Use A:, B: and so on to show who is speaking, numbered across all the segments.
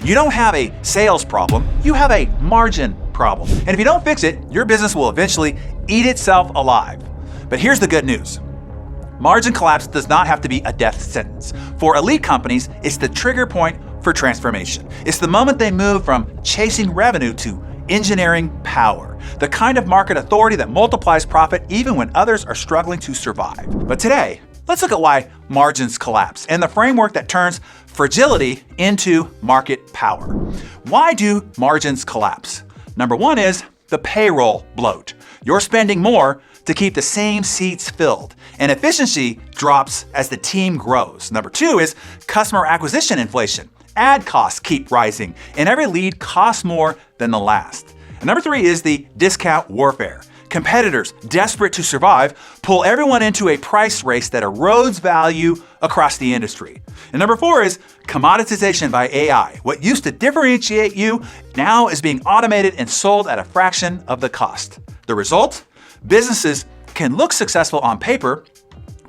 A: You don't have a sales problem, you have a margin problem. And if you don't fix it, your business will eventually eat itself alive. But here's the good news. Margin collapse does not have to be a death sentence. For elite companies, it's the trigger point for transformation. It's the moment they move from chasing revenue to engineering power, the kind of market authority that multiplies profit even when others are struggling to survive. But today, let's look at why margins collapse and the framework that turns fragility into market power. Why do margins collapse? Number one is the payroll bloat. You're spending more to keep the same seats filled, and efficiency drops as the team grows. Number two is customer acquisition inflation. Ad costs keep rising, and every lead costs more than the last. And number three is the discount warfare. Competitors, desperate to survive, pull everyone into a price race that erodes value across the industry. And number four is commoditization by AI. What used to differentiate you now is being automated and sold at a fraction of the cost. The result? Businesses can look successful on paper,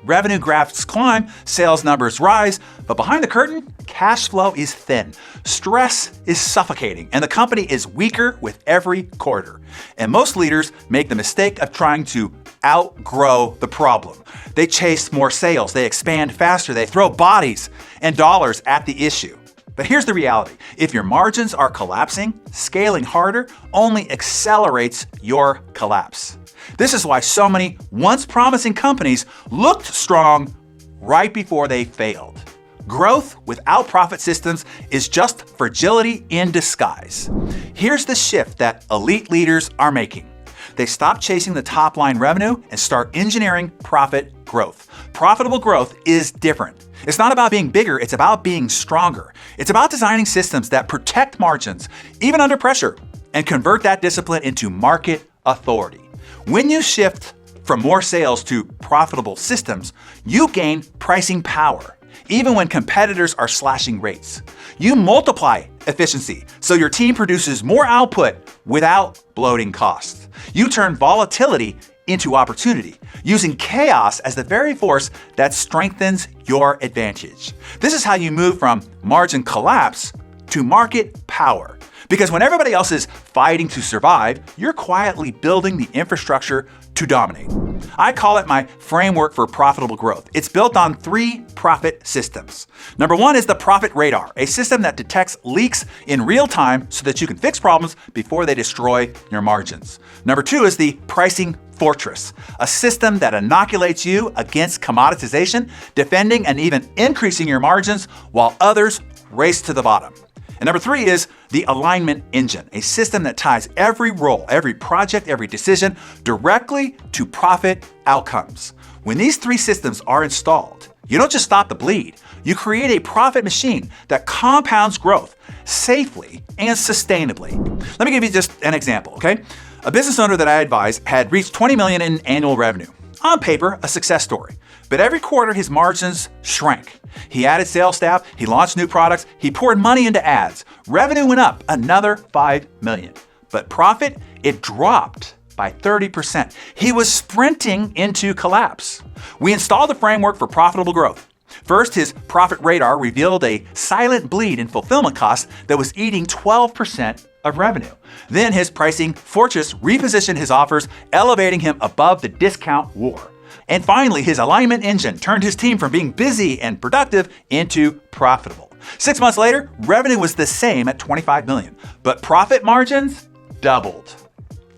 A: revenue graphs climb, sales numbers rise, but behind the curtain, cash flow is thin, stress is suffocating, and the company is weaker with every quarter. And most leaders make the mistake of trying to outgrow the problem. They chase more sales, they expand faster, they throw bodies and dollars at the issue. But here's the reality. If your margins are collapsing, scaling harder only accelerates your collapse. This is why so many once promising companies looked strong right before they failed. Growth without profit systems is just fragility in disguise. Here's the shift that elite leaders are making. They stop chasing the top line revenue and start engineering profit growth. Profitable growth is different. It's not about being bigger, it's about being stronger. It's about designing systems that protect margins, even under pressure, and convert that discipline into market authority. When you shift from more sales to profitable systems, you gain pricing power, even when competitors are slashing rates. You multiply efficiency, so your team produces more output without bloating costs. You turn volatility into opportunity, using chaos as the very force that strengthens your advantage. This is how you move from margin collapse to market power. Because when everybody else is fighting to survive, you're quietly building the infrastructure to dominate. I call it my framework for profitable growth. It's built on 3 profit systems. Number 1 is the profit radar, a system that detects leaks in real time so that you can fix problems before they destroy your margins. Number 2 is the pricing fortress, a system that inoculates you against commoditization, defending and even increasing your margins while others race to the bottom. And number 3 is the alignment engine, a system that ties every role, every project, every decision directly to profit outcomes. When these 3 systems are installed, you don't just stop the bleed, you create a profit machine that compounds growth safely and sustainably. Let me give you just an example, okay? A business owner that I advise had reached $20 million in annual revenue. On paper, a success story. But every quarter, his margins shrank. He added sales staff, he launched new products, he poured money into ads. Revenue went up another $5 million. But profit, it dropped by 30%. He was sprinting into collapse. We installed the framework for profitable growth. First, his profit radar revealed a silent bleed in fulfillment costs that was eating 12% of revenue. Then his pricing fortress repositioned his offers, elevating him above the discount war. And finally, his alignment engine turned his team from being busy and productive into profitable. 6 months later, revenue was the same at $25 million, but profit margins doubled.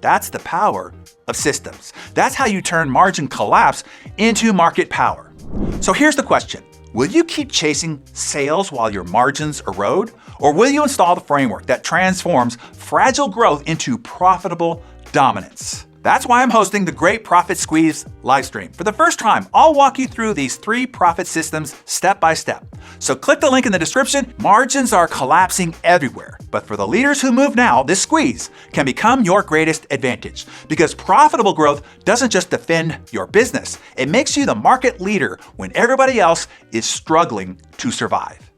A: That's the power of systems. That's how you turn margin collapse into market power. So here's the question. Will you keep chasing sales while your margins erode? Or will you install the framework that transforms fragile growth into profitable dominance? That's why I'm hosting the Great Profit Squeeze livestream. For the first time, I'll walk you through these 3 profit systems step by step. So click the link in the description. Margins are collapsing everywhere. But for the leaders who move now, this squeeze can become your greatest advantage. Because profitable growth doesn't just defend your business, it makes you the market leader when everybody else is struggling to survive.